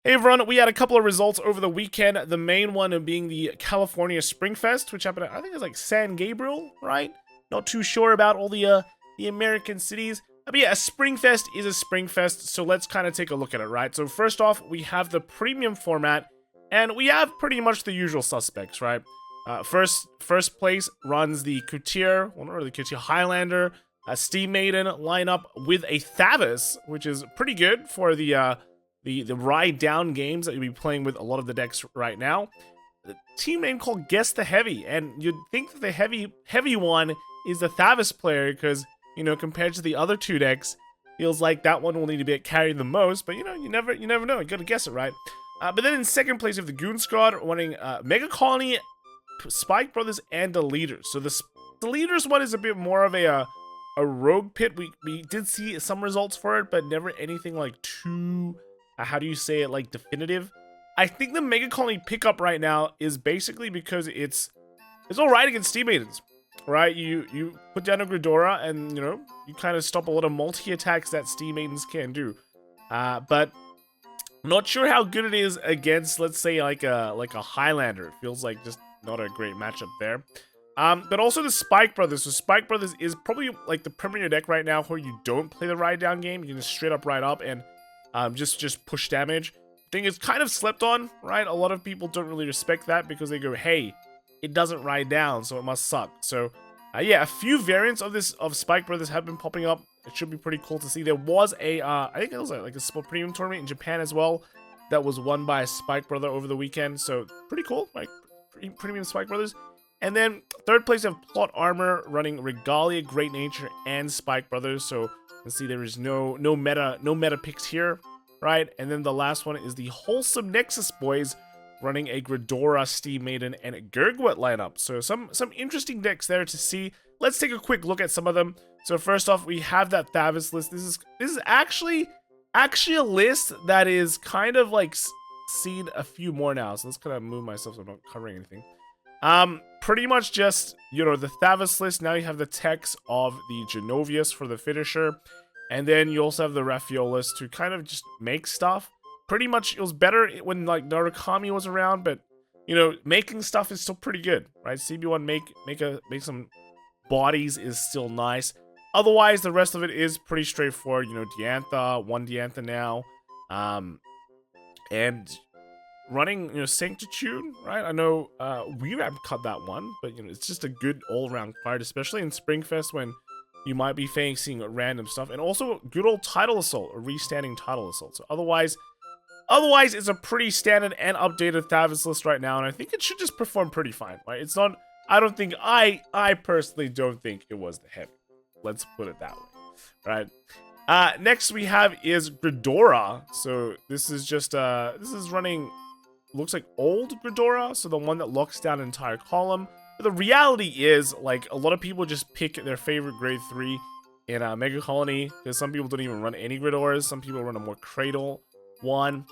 Hey everyone, we had a couple of results over the weekend. The main one being the California Spring Fest, which happened, I think it's like San Gabriel, right? Not too sure about all the American cities. But yeah, a Spring Fest is a Spring Fest, so let's kind of take a look at it, right? So first off, we have the premium format, and we have pretty much the usual suspects, right? First place runs the Coutier, well not really Coutier, Highlander, a Steam Maiden lineup with a Thavis, which is pretty good for the ride down games that you'll be playing with a lot of the decks right now. The team name called Guess the Heavy, and you'd think that the heavy one is the Thavis player because, you know, compared to the other two decks, feels like that one will need to be carried the most, but you know, you never know. You gotta guess it, right? But then in second place you have the Goon Squad running Mega Colony, Spike Brothers, and the Leaders. So the Leaders one is a bit more of a rogue pit. We did see some results for it, but never anything like too how do you say it, like definitive. I think the Mega Colony pickup right now is basically because it's alright against Steam Maidens, right? You put down a Gridora and, you know, you kind of stop a lot of multi-attacks that Steam Maidens can do. But I'm not sure how good it is against, let's say, like a Highlander. It feels like just not a great matchup there. But also the Spike Brothers. So Spike Brothers is probably like the premier deck right now where you don't play the ride down game. You can just straight up ride up and just push damage. I think it's kind of slept on, right? A lot of people don't really respect that because they go, hey, it doesn't ride down, so it must suck. So, yeah, a few variants of Spike Brothers have been popping up. It should be pretty cool to see. There was I think it was like a small premium tournament in Japan as well that was won by a Spike Brother over the weekend. So, pretty cool, like premium Spike Brothers. And then third place of Plot Armor running Regalia, Great Nature, and Spike Brothers. So, and see there is no meta picks here, right? And then the last one is the Wholesome Nexus Boys running a Gridora, Steam Maiden, and a Gurgwet lineup. So some interesting decks there to see. Let's take a quick look at some of them. So first off, we have that Thavis list. This is actually a list that is kind of like seen a few more now. So let's kind of move myself so I'm not covering anything. Pretty much just, you know, the Thavis list. Now you have the text of the Genovius for the finisher. And then you also have the Raphiolis to kind of just make stuff. Pretty much, it was better when, like, Narukami was around, but, you know, making stuff is still pretty good, right? CB1 make some bodies is still nice. Otherwise, the rest of it is pretty straightforward. You know, Diantha, one Diantha now. And running, you know, Sanctitude, right? I know we have cut that one, but, you know, it's just a good all-around card, especially in Springfest when you might be facing random stuff. And also, good old Tidal Assault, a restanding Tidal Assault. So otherwise, it's a pretty standard and updated Thavis list right now, and I think it should just perform pretty fine, right? It's not, I personally don't think it was the heavy. Let's put it that way, right? Next we have is Gridora. So this is just, this is running, looks like old Gridora, so the one that locks down an entire column. But the reality is, like, a lot of people just pick their favorite grade 3 in Mega Colony, because some people don't even run any Gridoras. Some people run a more Cradle one.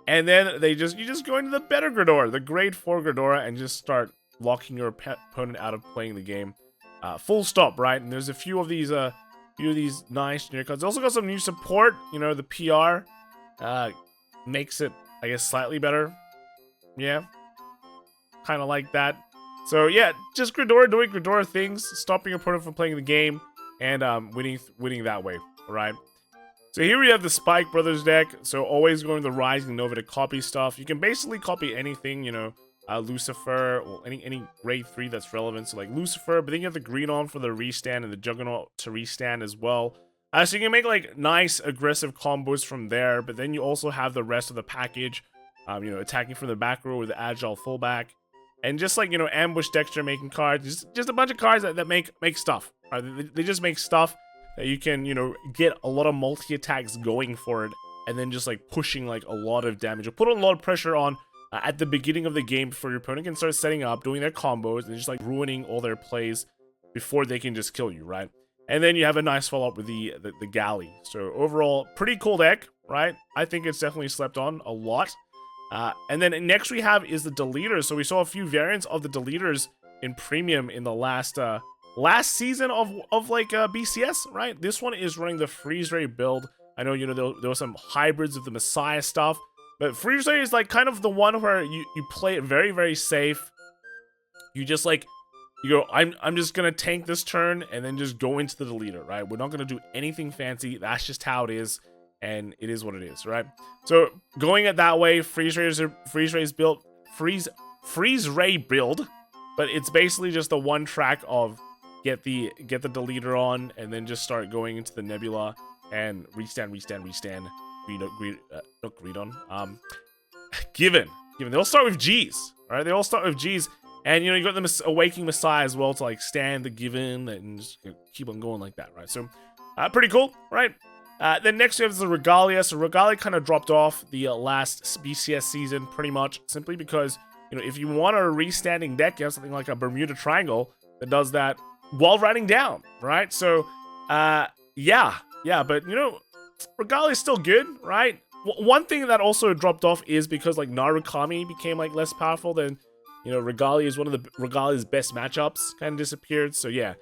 And then you just go into the better Gridora, the grade 4 Gridora, and just start locking your opponent out of playing the game. Full stop, right? And there's a few of these nice generic cards. Also got some new support. You know, the PR makes it, I guess, slightly better. Yeah, kind of like that. So yeah, just Gridora doing Gridora things, stopping your opponent from playing the game, and winning that way, right? So here we have the Spike Brothers deck. So always going the Rising Nova to copy stuff. You can basically copy anything, you know, Lucifer, or any grade 3 that's relevant. So like Lucifer, but then you have the Green On for the restand and the Juggernaut to restand as well. So you can make like nice aggressive combos from there, but then you also have the rest of the package, you know, attacking from the back row with the Agile fullback. And just like, you know, Ambush Dexter making cards, just a bunch of cards that make stuff. Right? They just make stuff that you can, you know, get a lot of multi-attacks going for it, and then just like pushing like a lot of damage. Or put a lot of pressure on at the beginning of the game before your opponent can start setting up, doing their combos, and just like ruining all their plays before they can just kill you, right? And then you have a nice follow-up with the Galley. So overall, pretty cool deck, right? I think it's definitely slept on a lot. And then next we have is the Deleters. So we saw a few variants of the Deleters in Premium in the last season of like BCS, right? This one is running the Freeze Ray build. I know, you know, there were some hybrids of the Messiah stuff, But Freeze Ray is like kind of the one where you play it very, very safe. You just like, you go, I'm just gonna tank this turn and then just go into the deleter, right? We're not gonna do anything fancy. That's just how it is, and it is what it is, right? So going it that way, Freeze Ray's built Freeze Ray build, but it's basically just the one track of get the deleter on and then just start going into the nebula and restand. Given. They all start with G's, right? They all start with G's. And, you know, you got the Awakening Messiah as well to, like, stand the given and just keep on going like that, right? So, pretty cool, right? Then next we have the Regalia. So, Regalia kind of dropped off the last BCS season pretty much simply because, you know, if you want a restanding deck, you have something like a Bermuda Triangle that does that while riding down, right? So, yeah, but, you know, Regalia is still good, right? One thing that also dropped off is because, like, Narukami became, like, less powerful than... You know, Regalia is one of the Regalia's best matchups, kind of disappeared. So yeah,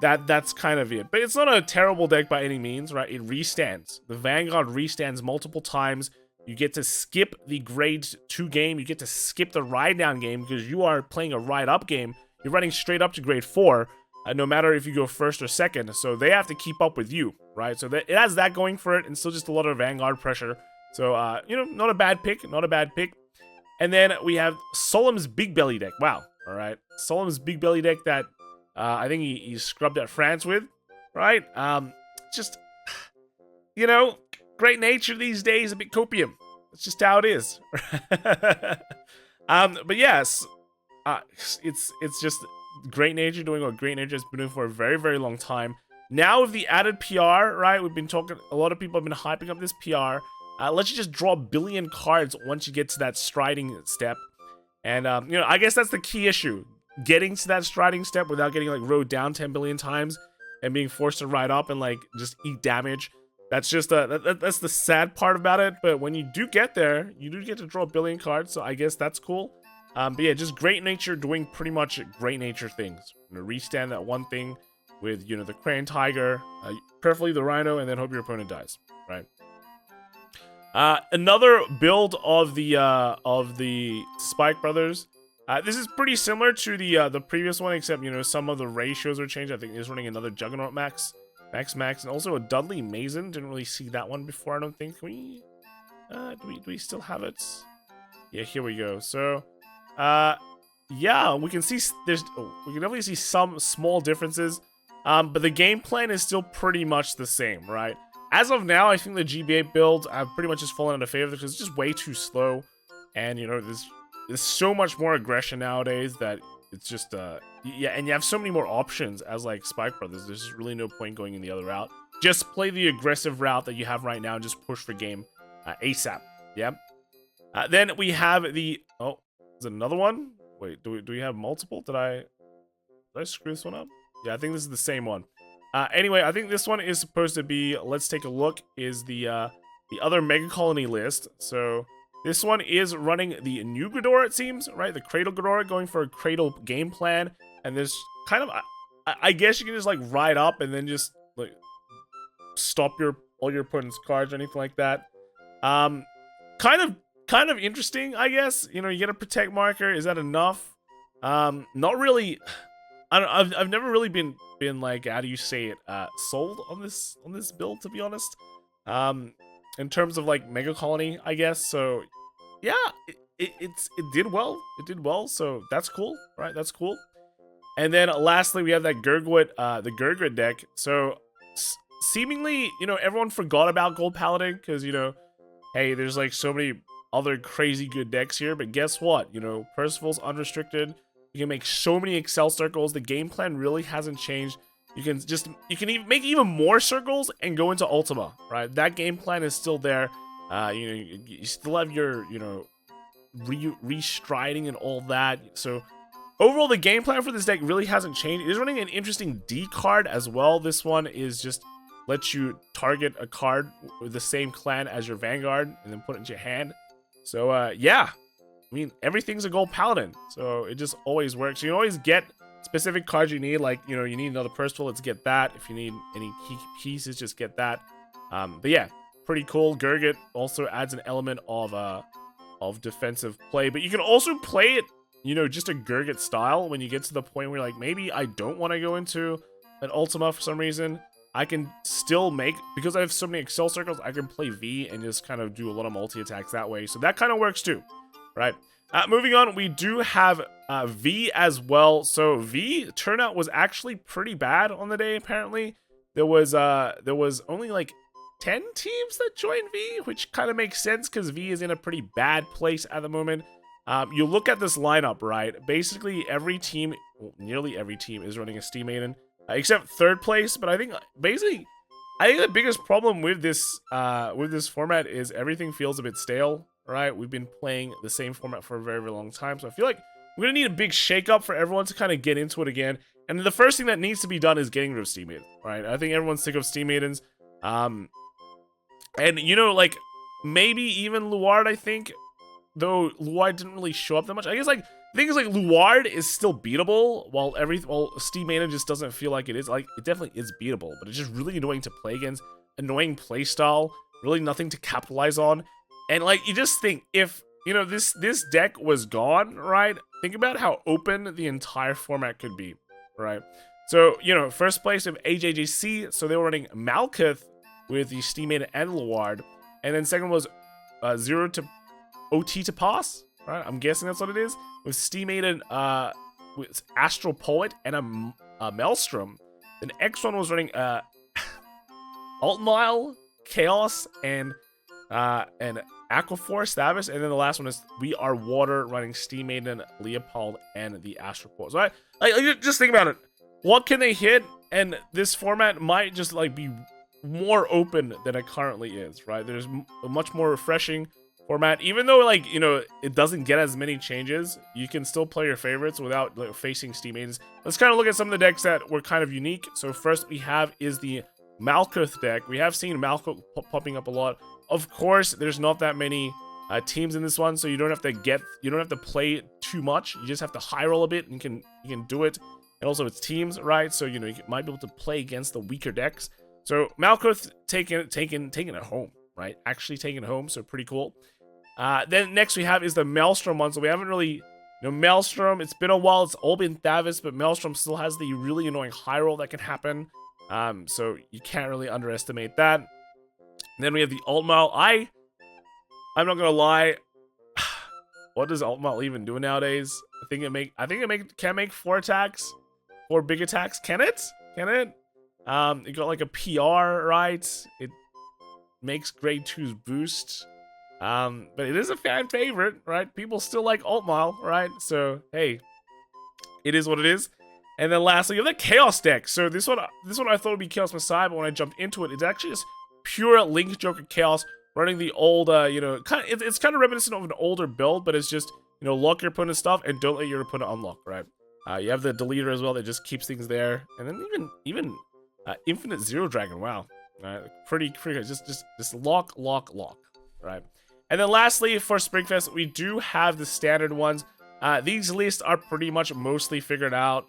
that's kind of it. But it's not a terrible deck by any means, right? It restands. The Vanguard restands multiple times. You get to skip the grade 2 game. You get to skip the ride down game because you are playing a ride up game. You're running straight up to grade 4, no matter if you go first or second. So they have to keep up with you, right? So it has that going for it, and still just a lot of Vanguard pressure. So you know, not a bad pick. And then we have Solemn's Big Belly deck. Wow. All right. Solemn's Big Belly deck that I think he scrubbed at France with, right? Just, you know, great nature these days, a bit copium. That's just how it is. But yes, it's just great nature doing what great nature has been doing for a very, very long time. Now with the added PR, right? We've been talking, a lot of people have been hyping up this PR. Let you just draw a billion cards once you get to that striding step. And, you know, I guess that's the key issue. Getting to that striding step without getting, like, rode down 10 billion times and being forced to ride up and, like, just eat damage. That's just, that's the sad part about it. But when you do get there, you do get to draw a billion cards. So I guess that's cool. But yeah, just great nature doing pretty much great nature things. You know, restand that one thing with, you know, the Crane Tiger, preferably the Rhino, and then hope your opponent dies, right? Another build of the Spike Brothers. This is pretty similar to the previous one, except, you know, some of the ratios are changed. I think he's running another Juggernaut Max, and also a Dudley Mason. Didn't really see that one before, I don't think. Can we, do we still have it? Yeah, here we go. So, yeah, we can see we can definitely see some small differences. But the game plan is still pretty much the same, right? As of now, I think the GB8 build I've pretty much just fallen out of favor because it's just way too slow, and you know there's so much more aggression nowadays that it's just yeah, and you have so many more options as like Spike Brothers. There's just really no point going in the other route. Just play the aggressive route that you have right now and just push for game ASAP. Yeah. Then we have the is it another one? Wait, do we have multiple? Did I screw this one up? Yeah, I think this is the same one. Anyway, I think this one is supposed to be, let's take a look, is the other Mega Colony list. So this one is running the new Ghidorah, it seems, right? The Cradle Ghidorah, going for a Cradle game plan. And there's kind of, I guess you can just like ride up and then just like stop all your opponent's cards or anything like that. Kind of interesting, I guess. You know, you get a Protect marker. Is that enough? Not really. I've never really been like, how do you say it, sold on this build, to be honest. In terms of like Mega Colony, I guess. So yeah, it did well, so that's cool, right? That's cool. And then lastly, we have that Gurgwit, the Gurgwit deck. So seemingly, you know, everyone forgot about Gold Paladin because, you know, hey, there's like so many other crazy good decks here. But guess what? You know, Percival's unrestricted. You can make so many Excel circles. The game plan really hasn't changed. You can even make even more circles and go into Ultima, right? That game plan is still there. You know, you still have your, you know, restriding and all that. So overall, the game plan for this deck really hasn't changed. It is running an interesting D card as well. This one is just lets you target a card with the same clan as your Vanguard and then put it into your hand. So yeah. I mean, everything's a Gold Paladin, so it just always works. You can always get specific cards you need, like, you know, you need another Percival, let's get that. If you need any key pieces, just get that. But yeah, pretty cool. Gurgit also adds an element of of defensive play. But you can also play it, you know, just a Gurgit style when you get to the point where, like, maybe I don't want to go into an Ultima for some reason. I can still make, because I have so many Excel circles, I can play V and just kind of do a lot of multi-attacks that way. So that kind of works too, right? Moving on, we do have V as well. So V turnout was actually pretty bad on the day, apparently. There was only like 10 teams that joined V, which kind of makes sense because V is in a pretty bad place at the moment. You look at this lineup, right? Basically, every team, well, nearly every team is running a Steam Maiden, except third place. But I think basically, the biggest problem with this format is everything feels a bit stale, right? We've been playing the same format for a very, very long time, so I feel like we're gonna need a big shake-up for everyone to kind of get into it again. And the first thing that needs to be done is getting rid of Steam Maiden, right? I think everyone's sick of Steam Maidens. And, you know, like, maybe even Luard, I think, though Luard didn't really show up that much. I guess, like, the thing is, like, Luard is still beatable, while Steam Maiden just doesn't feel like it is. Like, it definitely is beatable, but it's just really annoying to play against, annoying playstyle, really nothing to capitalize on. And, like, you just think, if, you know, this deck was gone, right? Think about how open the entire format could be, right? So, you know, first place of AJJC, so they were running Malkuth with the Steam Maiden and Luard. And then second was 0 to OT to pass, right? I'm guessing that's what it is. With Steam Maiden, with Astral Poet and a Maelstrom. Then X1 was running Altmile, Chaos, and Aquaforce, Stavis. And then the last one is We Are Water, running Steam Maiden, Leopold, and the Astral Poet. So like, just think about it. What can they hit? And this format might just like be more open than it currently is, right? There's a much more refreshing format, even though, like, you know, it doesn't get as many changes. You can still play your favorites without, like, facing Steam Maidens. Let's kind of look at some of the decks that were kind of unique. So first we have is the Malkuth deck. We have seen Malkuth popping up a lot. Of course, there's not that many teams in this one, so you don't have to play too much. You just have to high roll a bit and you can do it. And also it's teams, right? So, you know, you might be able to play against the weaker decks. So Malkuth taking it home, right? Actually taking it home, so pretty cool. Then next we have is the Maelstrom one. So we haven't really, you know, Maelstrom, it's been a while, it's all been Thavis, but Maelstrom still has the really annoying high roll that can happen. So you can't really underestimate that. And then we have the Altmile. I'm not gonna lie, what does Altmile even do nowadays? I think it can make 4 attacks, 4 big attacks. Can it? It got like a PR, right? It makes grade 2's boost. But it is a fan favorite, right? People still like Altmile, right? So, hey, it is what it is. And then lastly, you have the Chaos deck. So this one I thought would be Chaos Messiah, but when I jumped into it, it's actually just pure Link Joker Chaos, running the old, you know, it's kind of reminiscent of an older build, but it's just, you know, lock your opponent's stuff and don't let your opponent unlock, right? You have the deleter as well that just keeps things there. And then even Infinite Zero Dragon, wow. Pretty good. Just lock, right? And then lastly, for Springfest, we do have the standard ones. These lists are pretty much mostly figured out.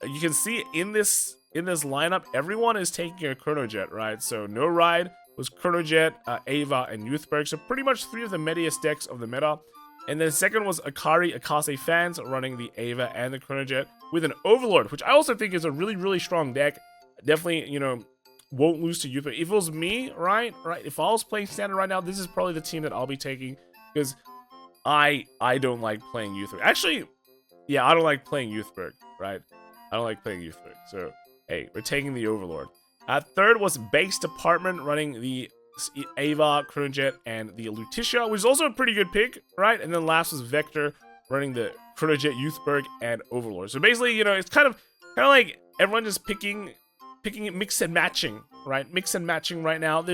You can see in this lineup, everyone is taking a Chronojet, right? So No Ride was Chronojet, Ava, and Youthberg. So pretty much 3 of the metiest decks of the meta. And then second was Akari Akase fans running the Ava and the Chronojet with an Overlord, which I also think is a really, really strong deck. Definitely, you know, won't lose to Youthberg. If it was me, right? If I was playing standard right now, this is probably the team that I'll be taking, because I don't like playing Youthberg. Actually, yeah, I don't like playing Youthberg, right? I don't like playing Youthberg. So, hey, we're taking the Overlord. Third was Base Department running the Ava, Chronojet, and the Lutetia, which is also a pretty good pick, right? And then last was Vector running the Chronojet, Youthberg, and Overlord. So basically, you know, it's kind of like everyone just picking it, mix and matching, right? Mix and matching right now.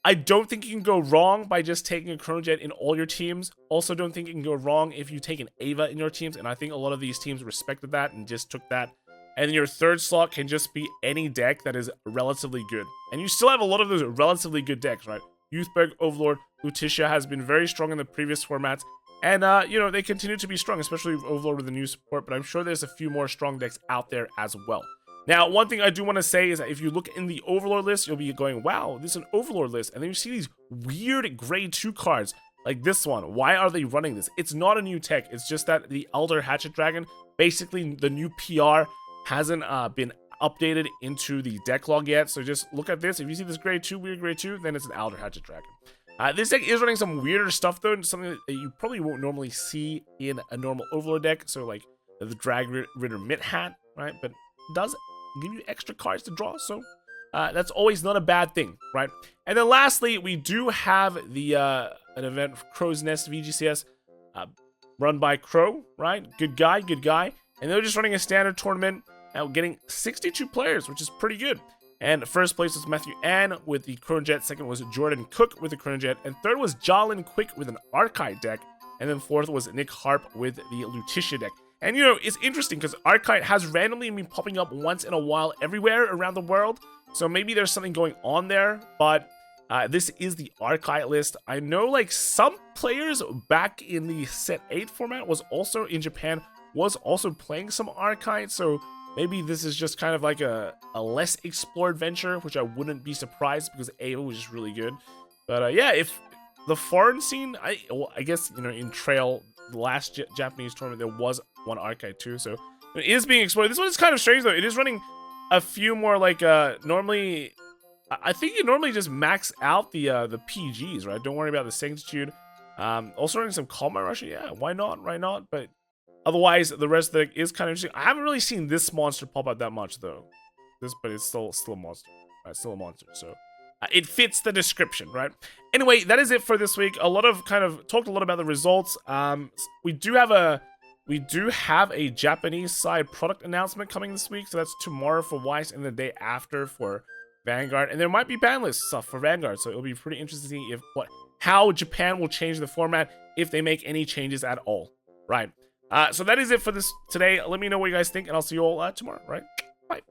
I don't think you can go wrong by just taking a Chronojet in all your teams. Also, don't think you can go wrong if you take an Ava in your teams, and I think a lot of these teams respected that and just took that. And your third slot can just be any deck that is relatively good. And you still have a lot of those relatively good decks, right? Youthberg, Overlord, Lutetia has been very strong in the previous formats. And, you know, they continue to be strong, especially with Overlord with the new support. But I'm sure there's a few more strong decks out there as well. Now, one thing I do want to say is that if you look in the Overlord list, you'll be going, wow, this is an Overlord list. And then you see these weird grade 2 cards. Like this one. Why are they running this? It's not a new tech. It's just that the Elder Hatchet Dragon, basically the new PR hasn't been updated into the deck log yet. So just look at this. If you see this grade 2, weird grade 2, then it's an Elder Hatchet Dragon. This deck is running some weirder stuff though, something that you probably won't normally see in a normal Overlord deck. So like the Drag Ritter Mitt Hat, right? But it does give you extra cards to draw, so that's always not a bad thing, right? And then lastly, we do have the an event, Crow's Nest VGCS, run by Crow, right? Good guy, good guy. And they're just running a standard tournament, getting 62 players, which is pretty good. And first place was Matthew Ann with the Chronojet. Second was Jordan Cook with the Chronojet. And third was Jalen Quick with an Archive deck. And then fourth was Nick Harp with the Lutetia deck. And, you know, it's interesting because Archive has randomly been popping up once in a while everywhere around the world. So maybe there's something going on there. But this is the Archive list. I know, like, some players back in the Set 8 format was also in Japan, was also playing some Archive. So maybe this is just kind of like a less explored venture, which I wouldn't be surprised because AO was just really good. But yeah, if the foreign scene, I guess, you know, in Trail, the last Japanese tournament, there was one Archive too, so it is being explored. This one is kind of strange though. It is running a few more like normally. I think you normally just max out the PGs, right? Don't worry about the Sanctitude. Also running some Combat Russia. Yeah, why not? Why not? But otherwise, the rest of the deck is kind of interesting. I haven't really seen this monster pop out that much though. But it's still a monster. Still a monster. So it fits the description, right? Anyway, that is it for this week. Talked a lot about the results. We do have a Japanese side product announcement coming this week. So that's tomorrow for Weiss and the day after for Vanguard. And there might be ban list stuff for Vanguard. So it'll be pretty interesting to see how Japan will change the format, if they make any changes at all, right? So that is it for this today. Let me know what you guys think, and I'll see you all tomorrow, right? Bye.